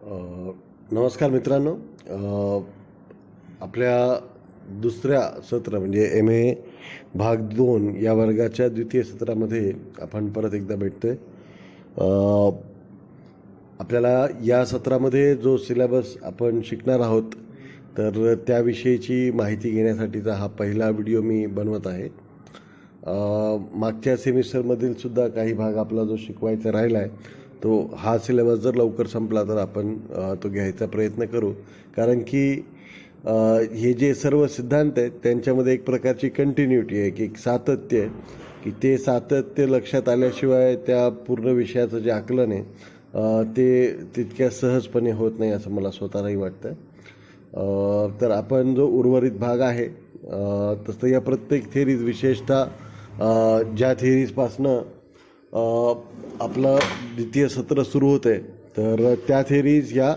नमस्कार मित्रांनो. आपल्या दुसऱ्या सत्र म्हणजे एम ए भाग 2 या वर्गाच्या द्वितीय सत्रामध्ये आपण परत एकदा भेटतोय. आपल्याला या सत्रामध्ये जो सिलेबस आपण शिकणार आहोत तर त्याविषयीची माहिती घेण्यासाठीचा हा पहिला व्हिडिओ मी बनवत आहे. मागच्या सेमिस्टरमधील सुद्धा काही भाग आपला जो शिकवायचा राहिला आहे तो हा सिलेबस जर लवकर संपला तर आपण तो घ्यायचा प्रयत्न करू, कारण की हे जे सर्व सिद्धांत आहेत त्यांच्यामध्ये एक प्रकारची कंटिन्युटी आहे, की एक सातत्य आहे, की ते सातत्य लक्षात आल्याशिवाय त्या पूर्ण विषयाचं जे आकलन आहे ते तितक्या सहजपणे होत नाही असं मला स्वतःलाही वाटतं. तर आपण जो उर्वरित भाग आहे तसं या प्रत्येक थेरीज विशेषतः ज्या थेरीजपासनं आपलं द्वितीय सत्र सुरू होतं आहे तर त्या थेरीज ह्या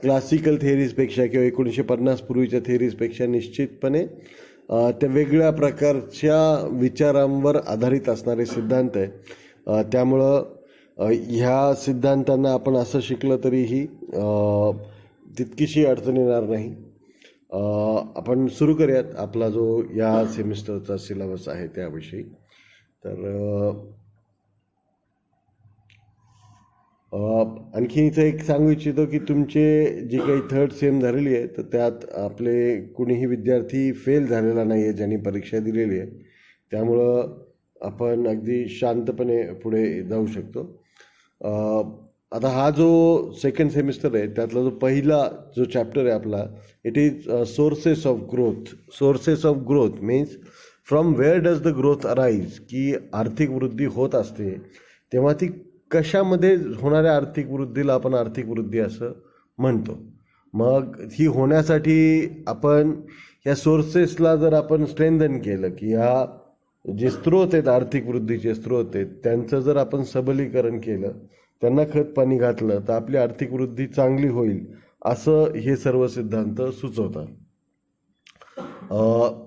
क्लासिकल थेरीजपेक्षा किंवा 1950 पूर्वीच्या थेरीजपेक्षा निश्चितपणे त्या वेगळ्या प्रकारच्या विचारांवर आधारित असणारे सिद्धांत आहे. त्यामुळं ह्या सिद्धांतांना आपण असं शिकलं तरीही तितकीशी अडचण येणार नाही. आपण सुरू करूयात आपला जो या सेमिस्टरचा सिलेबस आहे त्याविषयी. तर आणखी इथं एक सांगू इच्छितो की तुमचे जे काही थर्ड सेम झालेली आहे तर त्यात आपले कुणीही विद्यार्थी फेल झालेला नाही आहे ज्यांनी परीक्षा दिलेली आहे. त्यामुळं आपण अगदी शांतपणे पुढे जाऊ शकतो. आता हा जो सेकंड सेमिस्टर आहे त्यातला जो पहिला जो चॅप्टर आहे आपला, it is sources of growth. Sources of growth means from where does the growth arise, की आर्थिक वृद्धी होत असते तेव्हा ती कशामध्ये होणाऱ्या आर्थिक वृद्धीला आपण आर्थिक वृद्धी असं म्हणतो. मग ही होण्यासाठी आपण ह्या सोर्सेसला जर आपण स्ट्रेंथन केलं, की ह्या जे स्रोत आहेत आर्थिक वृद्धीचे स्रोत आहेत त्यांचं जर आपण सबलीकरण केलं, त्यांना खत पाणी घातलं तर आपली आर्थिक वृद्धी चांगली होईल असं हे सर्व सिद्धांत सुचवतात.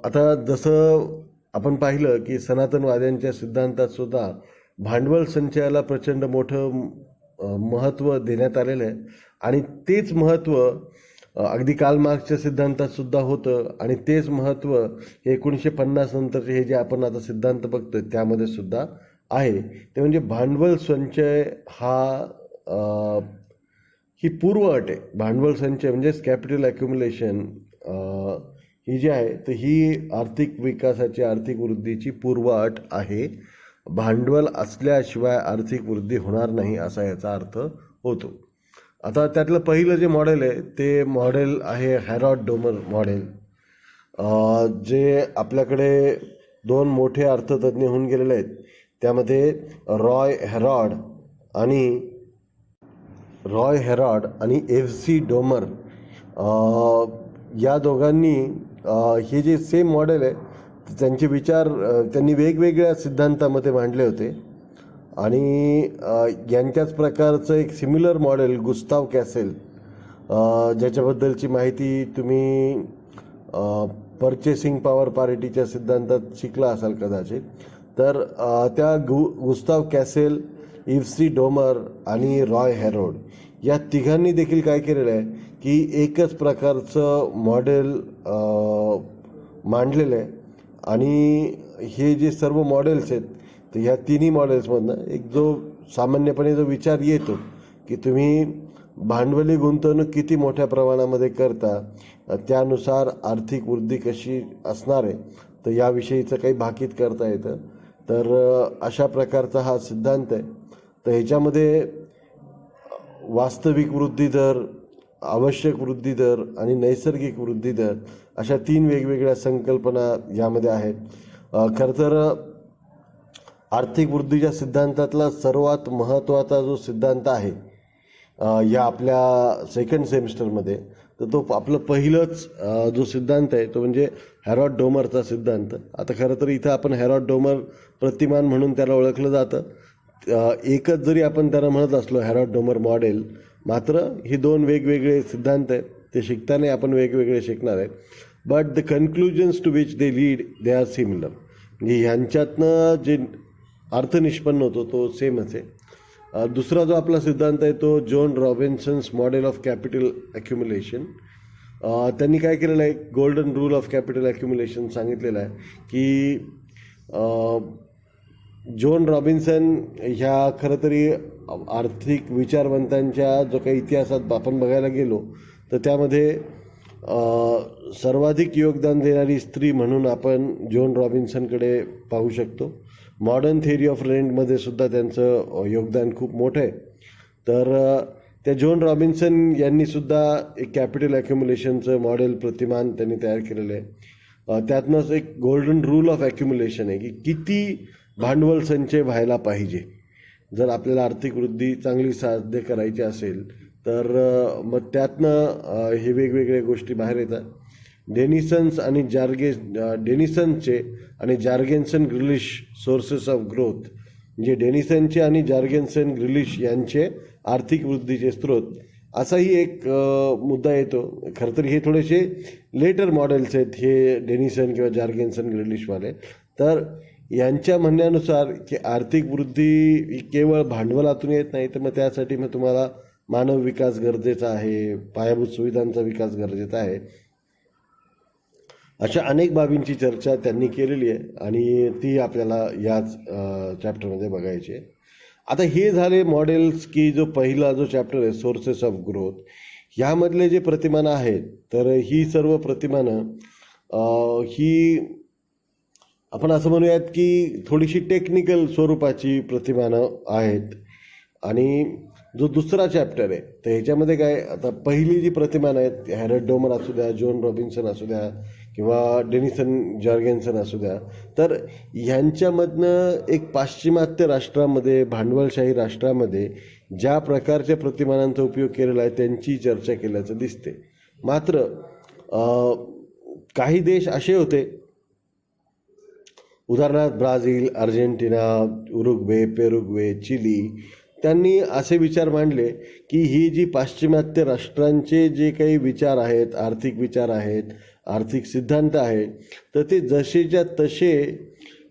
आता जसं आपण पाहिलं की सनातनवाद्यांच्या सिद्धांतात सुद्धा भांडवल संचयाला प्रचंड मोठं महत्त्व देण्यात आलेलं आहे आणि तेच महत्त्व अगदी कार्ल मार्क्सच्या सिद्धांतात सुद्धा होतं आणि तेच महत्त्व हे 1950 नंतरचे हे जे आपण आता सिद्धांत बघतोय त्यामध्ये सुद्धा आहे. ते म्हणजे भांडवल संचय हा ही पूर्व अट आहे. भांडवल संचय म्हणजेच कॅपिटल ॲक्युम्युलेशन ही जी आहे तर ही आर्थिक विकासाची आर्थिक वृद्धीची पूर्व अट आहे. भांडवल असल्याशिवाय आर्थिक वृद्धी होणार नाही असा याचा अर्थ होतो. आता त्यातलं पहिलं जे मॉडेल आहे ते मॉडेल आहे हॅरॉड डोमर मॉडेल, जे आपल्याकडे दोन मोठे अर्थतज्ञ होऊन गेलेले आहेत. त्यामध्ये रॉय हेरॉड आणि FC डोमर या दोघांनी हे जे सेम मॉडेल आहे त्यांचे विचार त्यांनी वेगवेगळ्या सिद्धांतामध्ये मांडले होते आणि यांच्याच प्रकारचं एक सिमिलर मॉडेल गुस्ताव कॅसेल, ज्याच्याबद्दलची माहिती तुम्ही पर्चेसिंग पॉवर पारिटीच्या सिद्धांतात शिकला असाल कदाचित. तर त्या गुस्ताव कॅसेल, FC डोमर आणि रॉय हेरॉड या तिघांनी देखील काय केलेलं आहे की एकच प्रकारचं मॉडेल मांडलेलं आहे आणि हे जे सर्व मॉडेल्स आहेत तर ह्या तिन्ही मॉडेल्समधनं एक जो सामान्यपणे जो विचार येतो की तुम्ही भांडवली गुंतवणूक किती मोठ्या प्रमाणामध्ये करता त्यानुसार आर्थिक वृद्धी कशी असणार आहे तर याविषयीचं काही भाकीत करता येतं. तर अशा प्रकारचा हा सिद्धांत आहे. तर ह्याच्यामध्ये वास्तविक वृद्धी दर, आवश्यक वृद्धी दर आणि नैसर्गिक वृद्धी दर अशा तीन वेगवेगळ्या संकल्पना यामध्ये आहेत. खरं तर आर्थिक वृद्धीच्या सिद्धांतातला सर्वात महत्त्वाचा जो सिद्धांत आहे या आपल्या सेकंड सेमिस्टरमध्ये तर तो आपलं पहिलंच जो सिद्धांत आहे तो म्हणजे हॅरॉड डोमरचा सिद्धांत. आता खरं तर इथं आपण हॅरॉड डोमर प्रतिमान म्हणून त्याला ओळखलं जातं. एकच जरी आपण त्याला म्हणत असलो हॅरॉड डोमर मॉडेल, मात्र हे दोन वेगवेगळे सिद्धांत आहेत. ते शिकताना आपण वेगवेगळे शिकणार आहे. But the conclusions to which they lead they are similar. म्हणजे ह्यांच्यातनं जे अर्थ निष्पन्न होतो तो सेमच आहे. दुसरा जो आपला सिद्धांत आहे तो Joan Robinson's model of capital accumulation. त्यांनी काय केलेलं आहे, golden rule of capital accumulation सांगितलेलं आहे की जॉन रॉबिन्सन ह्या खरं तरी आर्थिक विचारवंतांच्या जो काही इतिहासात आपण बघायला गेलो तर त्यामध्ये सर्वाधिक योगदान देणारी स्त्री म्हणून आपण जॉन रॉबिन्सनकडे पाहू शकतो. मॉडर्न थेअरी ऑफ रेंटमध्ये सुद्धा त्यांचं योगदान खूप मोठं आहे. तर त्या जॉन रॉबिन्सन यांनी सुद्धा एक कॅपिटल अक्युमुलेशनचं मॉडेल प्रतिमान त्यांनी तयार केलेलं आहे. त्यातनंच एक गोल्डन रूल ऑफ अक्युमुलेशन आहे की किती भांडवल संचय व्हायला पाहिजे जर आपल्याला आर्थिक वृद्धी चांगली साध्य करायची असेल तर. मग त्यातनं हे वेगवेगळ्या गोष्टी बाहेर येतात. डेनिसन्स आणि डेनिसनचे आणि जार्गेन्सन ग्रिलिश सोर्सेस ऑफ ग्रोथ, म्हणजे डेनिसनचे आणि जार्गेन्सन ग्रिलिश यांचे आर्थिक वृद्धीचे स्रोत, असाही एक मुद्दा येतो. खरं तर हे थोडेसे लेटर मॉडेल्स आहेत हे डेनिसन किंवा जार्गेन्सन ग्रिलिशवाले. तर यांच्या म्हणण्यानुसार की आर्थिक वृद्धी ही केवळ भांडवलातून येत नाही, तर मग त्यासाठी मग तुम्हाला मानव विकास गरजेचा आहे, पायाभूत सुविधांचा विकास गरजेचा आहे. अशा अनेक बाबींची चर्चा त्यांनी केलेली आहे आणि ती आपल्याला याच चॅप्टरमध्ये बघायची आहे. आता हे झाले मॉडेल्स की जो पहिला जो चॅप्टर आहे सोर्सेस ऑफ ग्रोथ, ह्यामधले जे प्रतिमानं आहेत तर ही सर्व प्रतिमानं ही आपण असं म्हणूयात की थोडीशी टेक्निकल स्वरूपाची प्रतिमानं आहेत. आणि जो दुसरा चॅप्टर आहे तर ह्याच्यामध्ये काय, आता पहिली जी प्रतिमानं आहेत हॅरल्ड डोमर असू द्या, जॉन रॉबिन्सन असू द्या किंवा डेनिसन जार्गेन्सन असू द्या, तर ह्यांच्यामधनं एक पाश्चिमात्य राष्ट्रामध्ये, भांडवलशाही राष्ट्रामध्ये ज्या प्रकारच्या प्रतिमानांचा उपयोग केलेला आहे त्यांची चर्चा केल्याचं दिसते. मात्र काही देश असे होते, उदाहरणार्थ ब्राझील, अर्जेंटिना, उरुग्वे, पेरुग्वे, चिली, त्यांनी असे विचार मांडले की ही जी पाश्चिमात्य राष्ट्रांचे जे काही विचार आहेत, आर्थिक विचार आहेत, आर्थिक सिद्धांत आहेत, तर ते जसेच्या तसे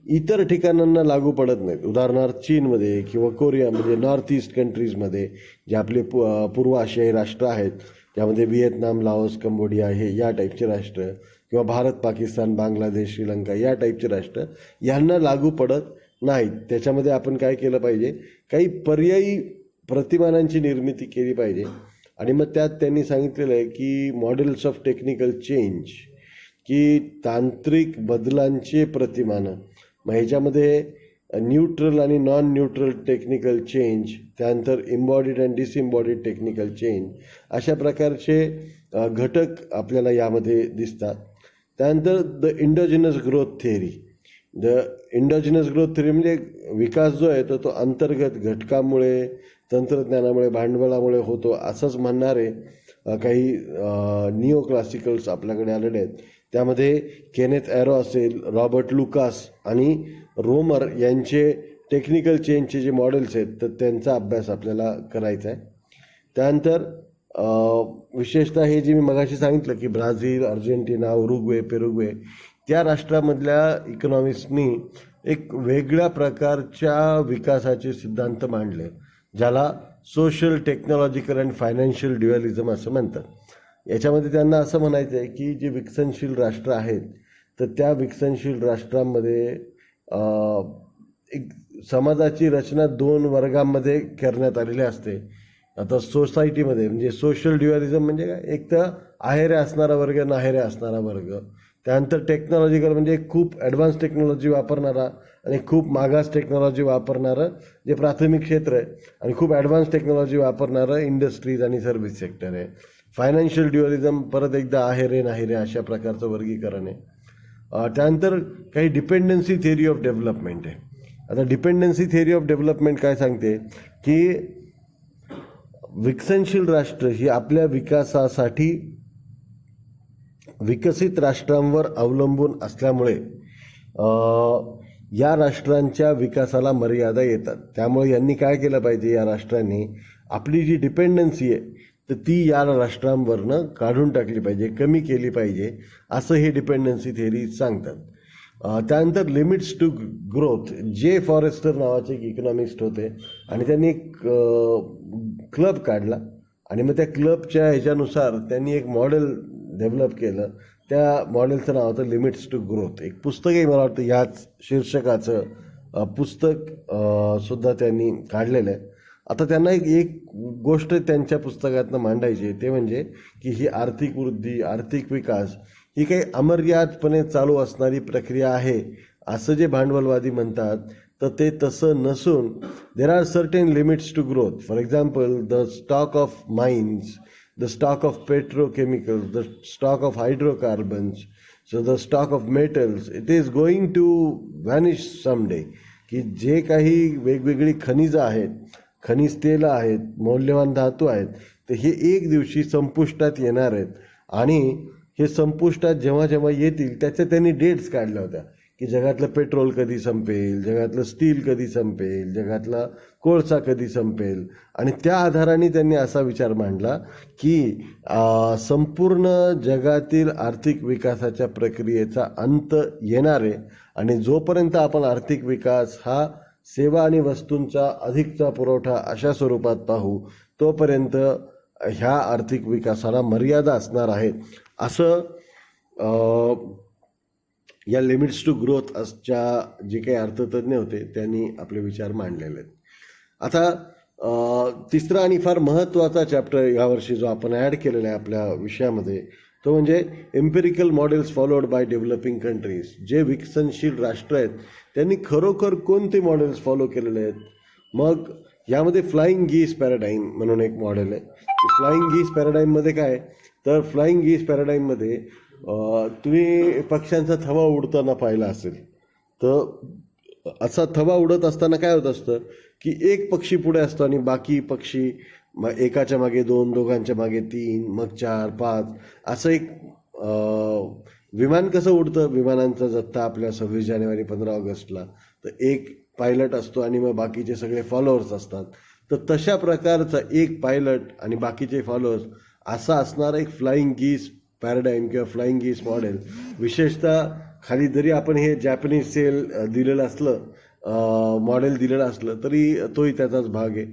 इतर ठिकाणांना लागू पडत नाहीत. उदाहरणार्थ चीनमध्ये किंवा कोरियामध्ये, नॉर्थ ईस्ट कंट्रीजमध्ये जे आपले पूर्व आशियाई राष्ट्र आहेत, त्यामध्ये व्हिएतनाम, लाओस, कंबोडिया हे या टाईपचे राष्ट्र, किंवा भारत, पाकिस्तान, बांगलादेश, श्रीलंका या टाईपचे राष्ट्र यांना लागू पडत नाहीत. त्याच्यामध्ये आपण काय केलं पाहिजे, काही पर्यायी प्रतिमानांची निर्मिती केली पाहिजे. आणि मग त्यात त्यांनी सांगितलेलं आहे की मॉडेल्स ऑफ टेक्निकल चेंज, की तांत्रिक बदलांचे प्रतिमानं. मग ह्याच्यामध्ये न्यूट्रल आणि नॉन न्यूट्रल टेक्निकल चेंज, त्यानंतर इम्बॉडीड अँड डिसइम्बॉडीड टेक्निकल चेंज, अशा प्रकारचे घटक आपल्याला यामध्ये दिसतात. त्यानंतर the indigenous growth theory. The indigenous growth theory म्हणजे विकास जो आहे तो अंतर्गत घटकामुळे, तंत्रज्ञानामुळे, भांडवलामुळे होतो असंच म्हणणारे काही निओ क्लासिकल्स आपल्याकडे आलेले आहेत. त्यामध्ये केनेथ ॲरो असेल, रॉबर्ट लुकास आणि रोमर यांचे टेक्निकल चेंजचे जे मॉडेल्स आहेत तर त्यांचा अभ्यास आपल्याला करायचा आहे. त्यानंतर विशेषतः हे जे मी मगाशी सांगितलं की ब्राझील, अर्जेंटिना, उरुग्वे, पेरुग्वे त्या राष्ट्रामधल्या इकॉनॉमिस्टनी एक वेगळ्या प्रकारच्या विकासाचे सिद्धांत मांडले, ज्याला सोशल, टेक्नॉलॉजिकल अँड फायनान्शियल ड्युअलिझम असं म्हणतात. याच्यामध्ये त्यांना असं म्हणायचं आहे की जे विकसनशील राष्ट्र आहेत तर त्या विकसनशील राष्ट्रांमध्ये एक समाजाची रचना दोन वर्गांमध्ये करण्यात आलेली असते. आता सोसायटीमध्ये म्हणजे सोशल ड्युअलिझम म्हणजे काय, एक तर आहेऱ्या असणारा वर्ग, नाहेऱ्या असणारा वर्ग. त्यानंतर टेक्नॉलॉजिकल म्हणजे खूप ॲडव्हान्स टेक्नॉलॉजी वापरणारा आणि खूप मागास टेक्नॉलॉजी वापरणारं जे प्राथमिक क्षेत्र आहे, आणि खूप ॲडव्हान्स टेक्नॉलॉजी वापरणारं इंडस्ट्रीज आणि सर्व्हिस सेक्टर आहे. फायनान्शियल ड्युअलिझम परत एकदा आहेरे नाहेरे अशा प्रकारचं वर्गीकरण आहे. त्यानंतर काही डिपेंडन्सी थेअरी ऑफ डेव्हलपमेंट आहे. आता डिपेंडन्सी थेअरी ऑफ डेव्हलपमेंट काय सांगते की विकसनशील राष्ट्र ही आपल्या विकासासाठी विकसित राष्ट्रांवर अवलंबून असल्यामुळे या राष्ट्रांच्या विकासाला मर्यादा येतात. त्यामुळे यांनी काय केलं पाहिजे, या राष्ट्रांनी आपली जी डिपेंडन्सी आहे तर ती या राष्ट्रांवरनं काढून टाकली पाहिजे, कमी केली पाहिजे, असं हे डिपेंडन्सी थेअरी सांगतात. त्यानंतर लिमिट्स टू ग्रोथ, जे फॉरेस्टर नावाचे एक इकॉनॉमिस्ट होते आणि त्यांनी एक क्लब काढला आणि मग त्या क्लबच्या ह्याच्यानुसार त्यांनी एक मॉडेल डेव्हलप केलं. त्या मॉडेलचं नाव होतं लिमिट्स टू ग्रोथ. एक पुस्तकही मला वाटतं याच शीर्षकाचं पुस्तक सुद्धा त्यांनी काढलेलं आहे. आता त्यांना एक गोष्ट त्यांच्या पुस्तकातनं मांडायची आहे, ते म्हणजे की ही आर्थिक वृद्धी, आर्थिक विकास ही काही अमर्यादपणे चालू असणारी प्रक्रिया आहे असं जे भांडवलवादी म्हणतात, तर ते तसं नसून there are certain limits to growth. For example, the stock of mines, the stock of petrochemicals, the stock of hydrocarbons, so the stock of metals, it is going to vanish someday. की जे काही वेगवेगळी खनिजं आहेत, खनिज तेलं आहेत, मौल्यवान धातू आहेत, तर हे एक दिवशी संपुष्टात येणार आहेत. आणि हे संपुष्टात जेव्हा जेव्हा येतील त्याच्या त्यांनी डेट्स काढल्या होत्या की जगातलं पेट्रोल कधी संपेल, जगातलं स्टील कधी संपेल, जगातला कोळसा कधी संपेल. आणि त्या आधाराने त्यांनी असा विचार मांडला की संपूर्ण जगातील आर्थिक विकासाच्या प्रक्रियेचा अंत येणार आहे आणि जोपर्यंत आपण आर्थिक विकास हा सेवा आणि वस्तूंचा अधिकचा पुरवठा अशा स्वरूपात पाहू, तोपर्यंत ह्या आर्थिक विकासाला मर्यादा असणार आहे, असं या लिमिट्स टू ग्रोथ च्या जे काही अर्थतज्ञ होते त्यांनी आपले विचार मांडलेले आहेत. आता तिसरा आणि फार महत्त्वाचा चॅप्टर यावर्षी जो आपण ॲड केलेला आहे आपल्या विषयामध्ये, तो म्हणजे empirical models followed by developing countries. जे विकसनशील राष्ट्र आहेत त्यांनी खरोखर कोणते मॉडेल्स फॉलो केलेले आहेत. मग यामध्ये फ्लाईंग गीस पॅराडाईम म्हणून एक मॉडेल आहे. फ्लाईंग गीस पॅराडाईममध्ये काय, तर फ्लाईंग गीस पॅराडाईममध्ये तुम्ही पक्ष्यांचा थवा उडताना पाहिला असेल. तर असा थवा उडत असताना काय होत असतं की एक पक्षी पुढे असतो आणि बाकी पक्षी एकाच्या मागे 2, दोघांच्या मागे 3, मग 4, 5 असं एक विमान कसं उडतं, विमानांचा जत्था आपल्या 26 जानेवारी 15 ऑगस्टला, तर एक पायलट असतो आणि मग बाकीचे सगळे फॉलोअर्स असतात. तर तशा प्रकारचा एक पायलट आणि बाकीचे फॉलोअर्स असा असणारा एक फ्लाईंग गीस पॅराडाईम किंवा फ्लाईंग गीस मॉडेल, विशेषतः खाली जरी आपण हे जॅपनीज सेल दिलेलं असलं, मॉडेल दिलेलं असलं तरी तोही त्याचाच भाग आहे.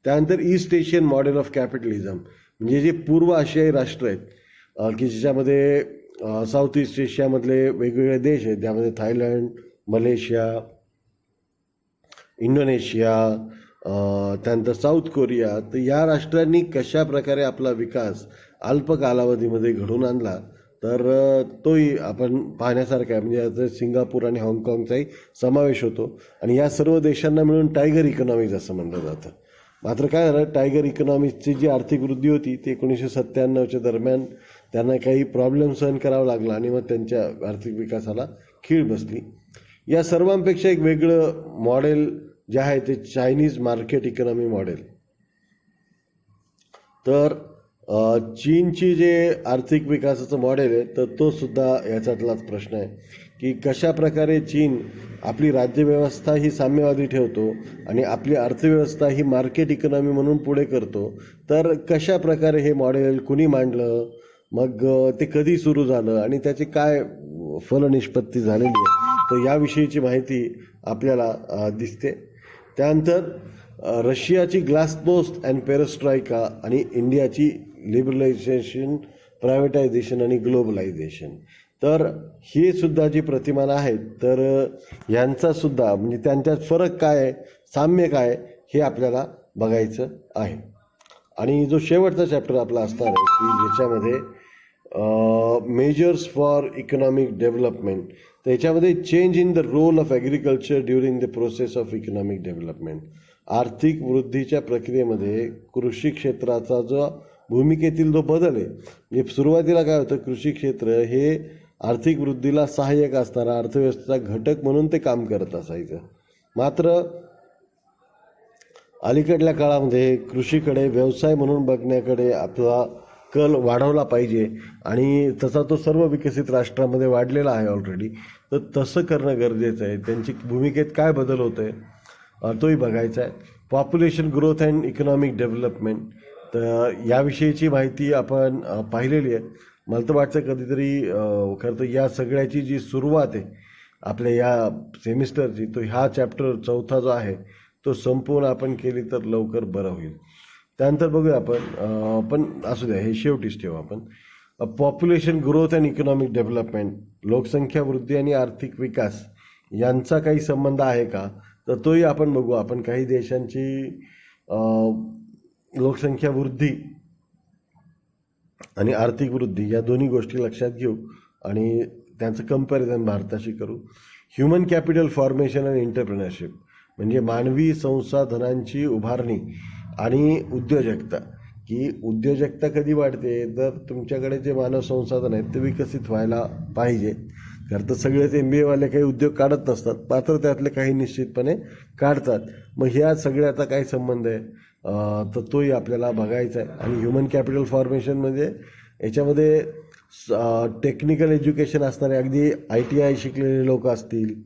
त्यानंतर east Asian model of capitalism, म्हणजे जे पूर्व आशियाई राष्ट्र आहेत की ज्याच्यामध्ये साऊथ ईस्ट एशियामधले वेगवेगळे देश आहेत, त्यामध्ये थायलंड, मलेशिया, इंडोनेशिया, त्यानंतर साऊथ कोरिया. तर या राष्ट्रांनी कशा प्रकारे आपला विकास अल्प कालावधीमध्ये घडवून आणला, तर तोही आपण पाहण्यासारखा आहे. म्हणजे याचा सिंगापूर आणि हाँगकाँगचाही समावेश होतो. आणि या सर्व देशांना मिळून टायगर इकॉनॉमीज असं म्हणलं जातं. मात्र काय झालं, टायगर इकॉनॉमीजची जी आर्थिक वृद्धी होती ती 1997च्या दरम्यान त्यांना काही प्रॉब्लेम सहन करावा लागला आणि मग त्यांच्या आर्थिक विकासाला खीळ बसली. या सर्वांपेक्षा एक वेगळं मॉडेल जे आहे ते चायनीज मार्केट इकॉनॉमी मॉडेल. तर चीनची जे आर्थिक विकासाचं मॉडेल आहे, तर तो सुद्धा याच्यातलाच प्रश्न आहे की कशा प्रकारे चीन आपली राज्यव्यवस्था ही साम्यवादी ठेवतो आणि आपली अर्थव्यवस्था ही मार्केट इकॉनॉमी म्हणून पुढे करतो. तर कशा प्रकारे हे मॉडेल कुणी मांडलं, मग ते कधी सुरू झालं आणि त्याची काय फलनिष्पत्ती झालेली आहे, तर याविषयीची माहिती आपल्याला दिसते. त्यानंतर रशियाची ग्लासनोस्ट अँड पेरेस्ट्रायका आणि इंडियाची लिबरलायझेशन, प्रायव्हेटायझेशन आणि ग्लोबलायझेशन. तर हे सुद्धा जी प्रतिमान आहेत, तर यांचा सुद्धा म्हणजे त्यांच्यात फरक काय आहे, साम्य काय, हे आपल्याला बघायचं आहे. आणि जो शेवटचा चॅप्टर आपला असणार आहे की ज्याच्यामध्ये मेजर्स फॉर इकॉनॉमिक डेव्हलपमेंट, तर याच्यामध्ये change in the role of agriculture during the process of economic development. आर्थिक वृद्धीच्या प्रक्रियेमध्ये कृषी क्षेत्राचा जो भूमिकेतील जो बदल आहे, म्हणजे सुरुवातीला काय होतं, कृषी क्षेत्र हे आर्थिक वृद्धीला सहाय्यक असणारा अर्थव्यवस्थेचा घटक म्हणून ते काम करत असायचं. मात्र अलीकडल्या काळामध्ये कृषीकडे व्यवसाय म्हणून बघण्याकडे आपला कल वाढवला पाहिजे आणि तसा तो सर्व विकसित राष्ट्रांमध्ये वाढलेला आहे ऑलरेडी. तर तसं करणं गरजेचं आहे. त्यांची भूमिकेत काय बदल होत आहे तोही बघायचा आहे. Population growth and economic development, तर याविषयीची माहिती आपण पाहिलेली आहे. मला तर वाटतं कधीतरी खरं तर या सगळ्याची जी सुरुवात आहे आपल्या या सेमिस्टरची, तो ह्या चॅप्टर चौथा जो आहे तो संपवून आपण केली तर लवकर बरं होईल. त्यानंतर बघूया आपण, पण असू द्या हे शेवटीच ठेवू आपण. Population growth and economic development, लोकसंख्या वृद्धी आणि आर्थिक विकास यांचा काही संबंध आहे का, तर तोही आपण बघू. आपण काही देशांची लोकसंख्या वृद्धी आणि आर्थिक वृद्धी या दोन्ही गोष्टी लक्षात घेऊ आणि त्यांचं कंपॅरिझन भारताशी करू. Human capital formation and entrepreneurship म्हणजे मानवी संसाधनांची उभारणी आणि उद्योजकता, की उद्योजकता कधी वाढते तर तुमच्याकडे जे मानव संसाधन आहेत ते विकसित व्हायला पाहिजे. खरं तर सगळेच MBA वाले काही उद्योग काढत नसतात, मात्र त्यातले काही निश्चितपणे काढतात. मग ह्या सगळ्याचा काय संबंध आहे तर तोही आपल्याला बघायचा आहे. आणि ह्युमन कॅपिटल फॉर्मेशन म्हणजे याच्यामध्ये टेक्निकल एज्युकेशन असणारे, अगदी ITI शिकलेले लोक असतील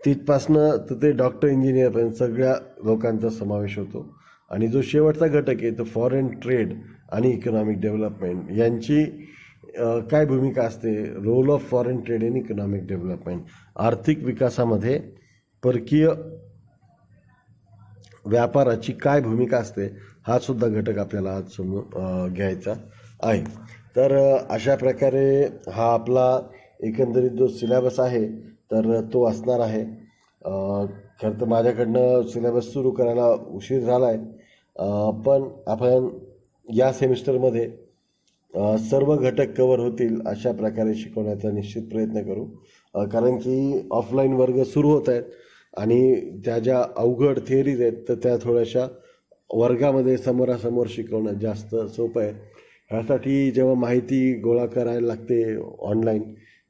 तिथपासनं तर ते डॉक्टर इंजिनियर पण सगळ्या लोकांचा समावेश होतो. आणि जो शेवटचा घटक आहे तो फॉरेन ट्रेड आणि इकॉनॉमिक डेव्हलपमेंट यांची काय भूमिका असते, role of foreign trade in economic development, आर्थिक विकासामध्ये परकीय व्यापाराची काय भूमिका असते, हा सुद्धा घटक आपल्याला आज समजून घ्यायचा आहे. तर अशा प्रकारे हा आपला एकंदरीत जो सिलेबस आहे तर तो असणार आहे. खरं तर माझ्याकडनं सिलेबस सुरू करायला उशीर झाला आहे, पण आपण या सेमिस्टरमध्ये सर्व घटक कवर होतील अशा प्रकारे शिकवण्याचा निश्चित प्रयत्न करू. कारण की ऑफलाईन वर्ग सुरू होत आहेत आणि त्या ज्या अवघड थिअरीज आहेत तर त्या थोड्याशा वर्गामध्ये समोरासमोर शिकवणं जास्त सोपं आहे. ह्यासाठी जेव्हा माहिती गोळा करायला लागते ऑनलाईन,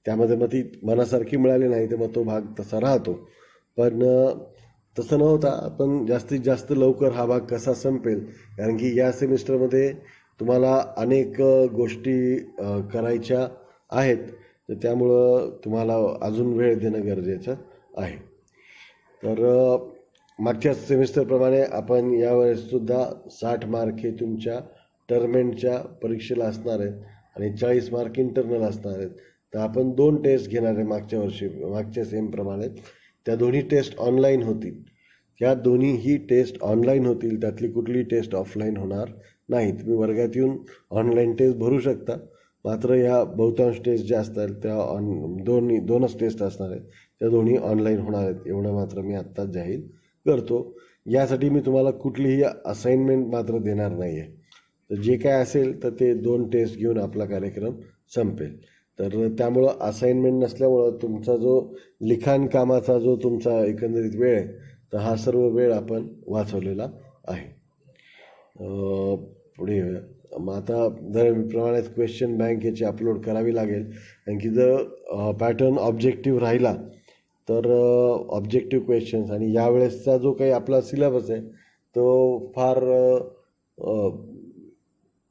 त्यामध्ये मग ती मनासारखी मिळाली नाही तर मग तो भाग तसा राहतो. पण तसं न होता आपण जास्तीत जास्त लवकर हा भाग कसा संपेल, कारण की या सेमिस्टरमध्ये तुम्हाला अनेक गोष्टी करायच्या आहेत, तर त्यामुळं तुम्हाला अजून वेळ देणं गरजेचं आहे. तर मागच्या सेमिस्टरप्रमाणे आपण यावेळेससुद्धा 60 मार्क हे तुमच्या टर्मेंटच्या परीक्षेला असणार आहेत आणि 40 मार्क इंटरनल असणार आहेत. तर आपण 2 टेस्ट घेणार आहे मागच्या सेमप्रमाणे. त्या दोन्ही टेस्ट ऑनलाईन होतील. ह्या दोन्हीही टेस्ट ऑनलाईन होतील, त्यातली कुठलीही टेस्ट ऑफलाईन होणार नाही. तुम्ही वर्गात येऊन ऑनलाईन टेस्ट भरू शकता, मात्र ह्या बहुतांश टेस्ट ज्या असतात त्या दोनच टेस्ट असणार आहेत, त्या दोन्ही ऑनलाईन होणार आहेत. एवढं मात्र मी आत्ताच जाहीर करतो. यासाठी मी तुम्हाला कुठलीही असाइनमेंट मात्र देणार नाही आहे. तर जे काय असेल तर ते 2 टेस्ट घेऊन आपला कार्यक्रम संपेल. तर त्यामुळं असाइनमेंट नसल्यामुळं तुमचा जो लिखाण कामाचा जो तुमचा एकंदरीत वेळ आहे तर हा सर्व वेळ आपण वाचवलेला आहे. पुढे मग आता दरप्रमाणे क्वेश्चन बँक याची अपलोड करावी लागेल, कारण की जर पॅटर्न ऑब्जेक्टिव्ह राहिला तर ऑब्जेक्टिव्ह क्वेश्चन्स आणि यावेळेसचा जो काही आपला सिलेबस आहे तो फार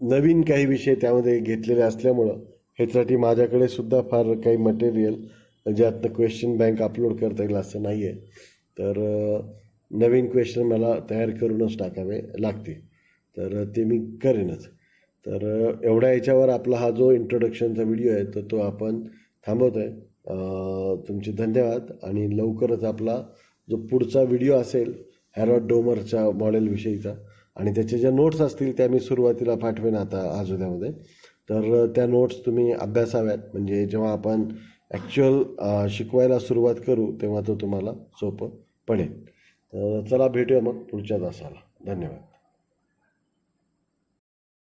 नवीन काही विषय त्यामध्ये घेतलेले असल्यामुळं ह्यासाठी माझ्याकडे सुद्धा फार काही मटेरियल ज्यातनं क्वेश्चन बँक अपलोड करता येईल असं नाही आहे. तर नवीन क्वेश्चन मला तयार करूनच टाकावे लागतील, तर ते मी करेनच. तर एवढ्या याच्यावर आपला हा जो इंट्रोडक्शनचा व्हिडिओ आहे तर तो आपण थांबवतो आहे. तुमचे धन्यवाद. आणि लवकरच आपला जो पुढचा व्हिडिओ असेल हॅरॉड डोमरच्या मॉडेलविषयीचा आणि त्याच्या ज्या नोट्स असतील त्या मी सुरुवातीला पाठवेन आता आज उद्यामध्ये. तर त्या नोट्स तुम्ही अभ्यासाव्यात, म्हणजे जेव्हा आपण ॲक्च्युअल शिकवायला सुरुवात करू तेव्हा तो तुम्हाला सोपं पडेल. तर चला भेटूया मग पुढच्या तासाला. धन्यवाद.